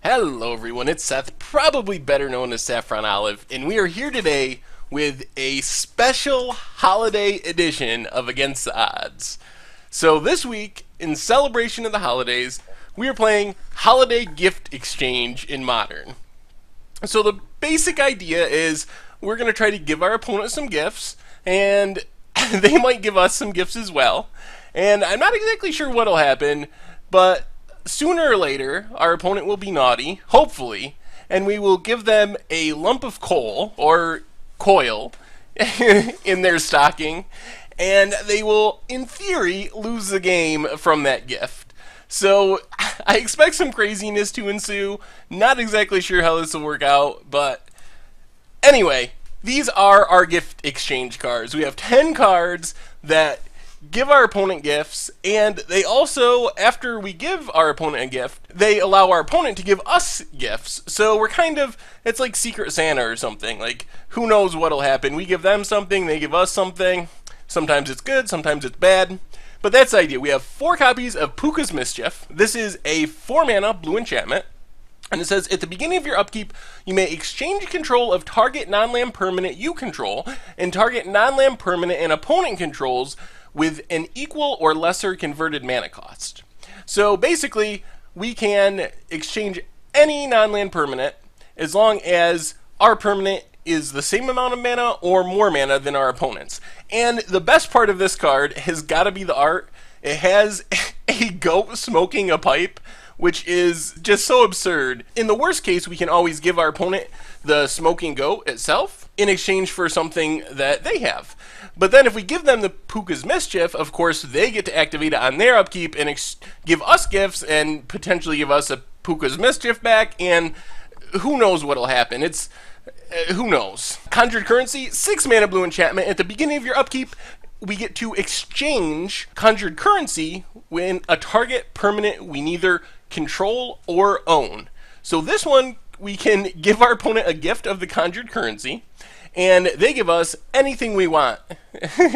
Hello everyone, it's Seth, probably better known as Saffron Olive, and we are here today with a special holiday edition of Against the Odds. So this week, in celebration of the holidays, we are playing Holiday Gift Exchange in Modern. So the basic idea is we're going to try to give our opponent some gifts, and they might give us some gifts as well. And I'm not exactly sure what'll happen, but sooner or later, our opponent will be naughty, hopefully, and we will give them a lump of coal, or coil, in their stocking, and they will, in theory, lose the game from that gift. So, I expect some craziness to ensue. Not exactly sure how this will work out, but anyway, these are our gift exchange cards. We have 10 cards that give our opponent gifts, and they also, after we give our opponent a gift, they allow our opponent to give us gifts. So we're kind of, it's like Secret Santa or something. Like, who knows what'll happen. We give them something, they give us something. Sometimes it's good, sometimes it's bad. But that's the idea. We have 4 copies of Puka's Mischief. This is a 4-mana blue enchantment. And it says, at the beginning of your upkeep, you may exchange control of target non-land permanent you control and target non-land permanent an opponent controls with an equal or lesser converted mana cost. So basically, we can exchange any non-land permanent as long as our permanent is the same amount of mana or more mana than our opponent's. And the best part of this card has got to be the art. It has a goat smoking a pipe, which is just so absurd. In the worst case, we can always give our opponent the smoking goat itself in exchange for something that they have. But then if we give them the Puka's Mischief, of course, they get to activate it on their upkeep and give us gifts and potentially give us a Puka's Mischief back, and who knows what'll happen. It's who knows. Conjured Currency, 6 mana blue enchantment. At the beginning of your upkeep, we get to exchange Conjured Currency when a target permanent we neither control or own. So this one, we can give our opponent a gift of the Conjured Currency, and they give us anything we want.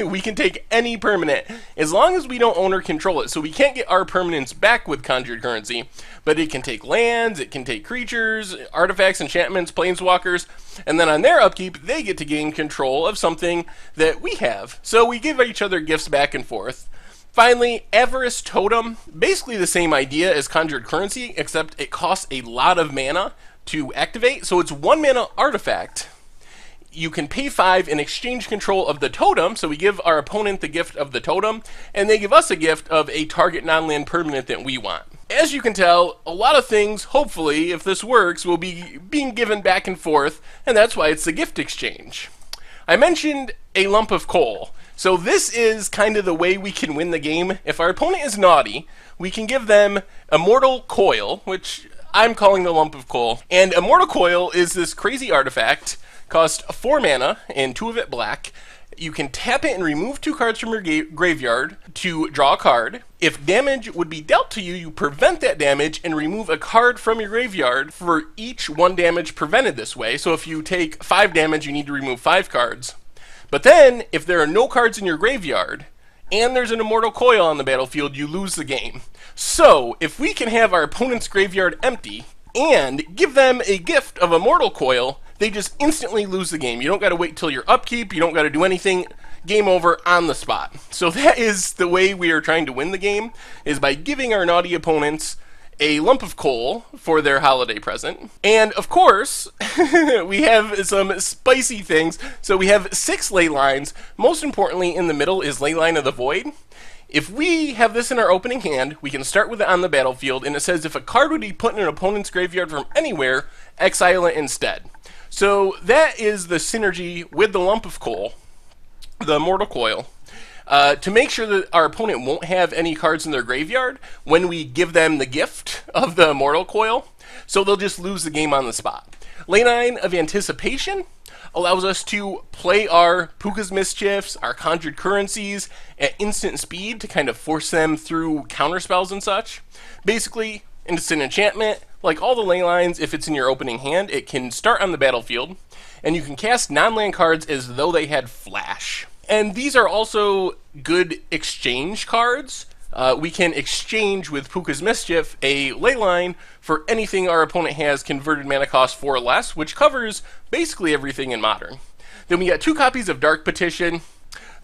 We can take any permanent, as long as we don't own or control it. So we can't get our permanents back with Conjured Currency, but it can take lands, it can take creatures, artifacts, enchantments, planeswalkers, and then on their upkeep, they get to gain control of something that we have. So we give each other gifts back and forth. Finally, Avarice Totem, basically the same idea as Conjured Currency, except it costs a lot of mana to activate. So it's 1 mana artifact. You can pay 5 and exchange control of the totem, so we give our opponent the gift of the totem, and they give us a gift of a target non-land permanent that we want. As you can tell, a lot of things, hopefully, if this works, will be being given back and forth, and that's why it's the gift exchange. I mentioned a lump of coal. So this is kind of the way we can win the game. If our opponent is naughty, we can give them Immortal Coil, which I'm calling the lump of coal. And Immortal Coil is this crazy artifact, costs 4 mana and 2 of it black. You can tap it and remove 2 cards from your graveyard to draw a card. If damage would be dealt to you, you prevent that damage and remove a card from your graveyard for each 1 damage prevented this way. So if you take 5 damage, you need to remove 5 cards. But then, if there are no cards in your graveyard, and there's an Immortal Coil on the battlefield, you lose the game. So, if we can have our opponent's graveyard empty, and give them a gift of Immortal Coil, they just instantly lose the game. You don't got to wait till your upkeep, you don't got to do anything, game over on the spot. So that is the way we are trying to win the game, is by giving our naughty opponents a lump of coal for their holiday present. And of course, we have some spicy things. So we have 6 Ley Lines. Most importantly, in the middle is Ley Line of the Void. If we have this in our opening hand, we can start with it on the battlefield, and it says if a card would be put in an opponent's graveyard from anywhere, exile it instead. So that is the synergy with the lump of coal, the Immortal Coil. To make sure that our opponent won't have any cards in their graveyard when we give them the gift of the Immortal Coil, so they'll just lose the game on the spot. Ley Line of Anticipation allows us to play our Puka's Mischiefs, our Conjured Currencies at instant speed to kind of force them through counterspells and such. Basically, instant enchantment, like all the Ley Lines, if it's in your opening hand, it can start on the battlefield, and you can cast non-land cards as though they had flash. And these are also good exchange cards we can exchange with Puka's Mischief a Ley Line for anything our opponent has converted mana cost 4 or less, which covers basically everything in Modern. Then we got 2 copies of Dark Petition.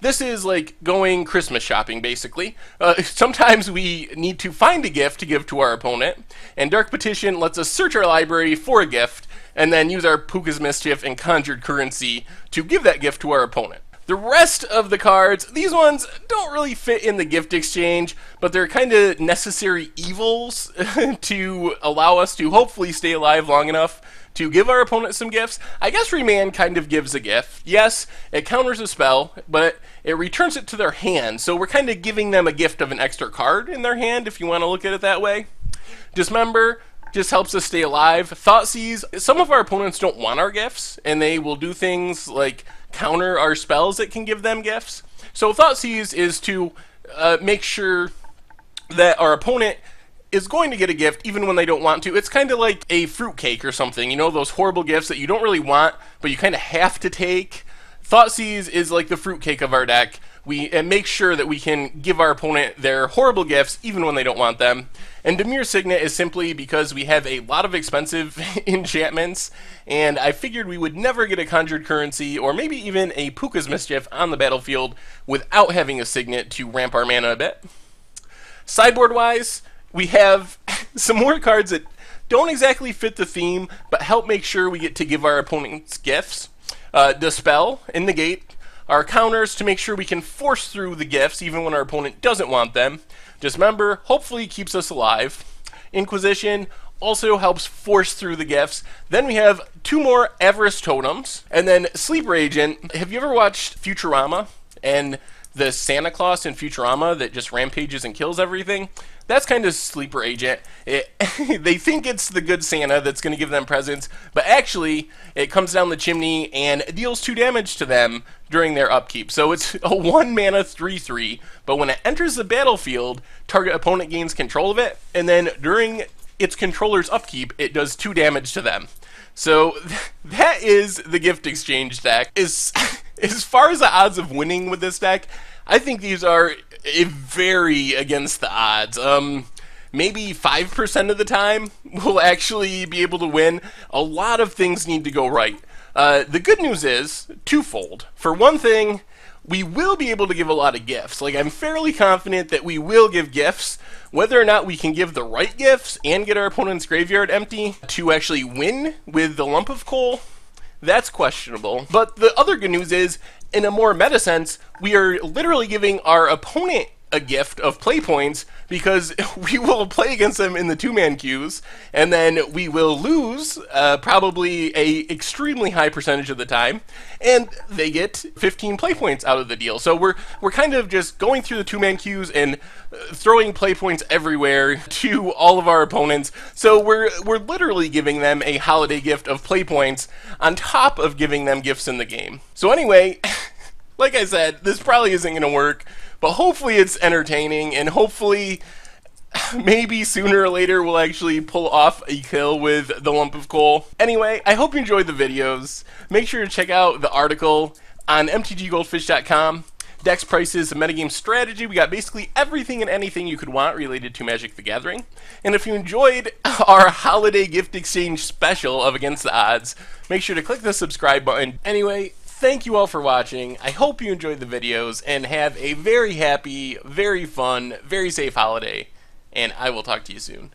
This is like going Christmas shopping, basically. Sometimes we need to find a gift to give to our opponent, and Dark Petition lets us search our library for a gift, and then use our Puka's Mischief and Conjured Currency to give that gift to our opponent. The rest of the cards, these ones don't really fit in the gift exchange, but they're kind of necessary evils to allow us to hopefully stay alive long enough to give our opponent some gifts. I guess Remand kind of gives a gift. Yes, it counters a spell, but it returns it to their hand, so we're kind of giving them a gift of an extra card in their hand, if you want to look at it that way. Dismember just helps us stay alive. Thoughtseize, some of our opponents don't want our gifts, and they will do things like counter our spells that can give them gifts. So Thoughtseize is to make sure that our opponent is going to get a gift even when they don't want to. It's kind of like a fruitcake or something, you know, those horrible gifts that you don't really want, but you kind of have to take. Thoughtseize is like the fruitcake of our deck. We make sure that we can give our opponent their horrible gifts even when they don't want them. And Dimir Signet is simply because we have a lot of expensive enchantments, and I figured we would never get a Conjured Currency or maybe even a Puka's Mischief on the battlefield without having a Signet to ramp our mana a bit. Sideboard-wise, we have some more cards that don't exactly fit the theme, but help make sure we get to give our opponents gifts. Dispel and Negate are counters to make sure we can force through the gifts even when our opponent doesn't want them. Dismember hopefully keeps us alive. Inquisition also helps force through the gifts. Then we have 2 more Avarice Totems. And then Sleeper Agent. Have you ever watched Futurama and the Santa Claus in Futurama that just rampages and kills everything? That's kind of Sleeper Agent. They think it's the good Santa that's going to give them presents, but actually it comes down the chimney and deals 2 damage to them during their upkeep. So it's a 1 mana 3/3, but when it enters the battlefield, target opponent gains control of it, and then during its controller's upkeep, it does 2 damage to them. So that is the gift exchange deck. As far as the odds of winning with this deck, I think these are very against the odds. Maybe 5% of the time we'll actually be able to win. A lot of things need to go right. The good news is twofold. For one thing, we will be able to give a lot of gifts. Like, I'm fairly confident that we will give gifts. Whether or not we can give the right gifts and get our opponent's graveyard empty to actually win with the lump of coal, that's questionable. But the other good news is, in a more meta sense, we are literally giving our opponent a gift of play points because we will play against them in the 2-man queues, and then we will lose probably a extremely high percentage of the time, and they get 15 play points out of the deal. So we're kind of just going through the 2-man queues and throwing play points everywhere to all of our opponents. So we're literally giving them a holiday gift of play points on top of giving them gifts in the game. So anyway, like I said, this probably isn't going to work, but hopefully it's entertaining, and hopefully maybe sooner or later we'll actually pull off a kill with the lump of coal. Anyway, I hope you enjoyed the videos. Make sure to check out the article on mtggoldfish.com. Decks, prices, and metagame strategy. We got basically everything and anything you could want related to Magic the Gathering. And if you enjoyed our holiday gift exchange special of Against the Odds, make sure to click the subscribe button. Anyway, thank you all for watching. I hope you enjoyed the videos and have a very happy, very fun, very safe holiday. And I will talk to you soon.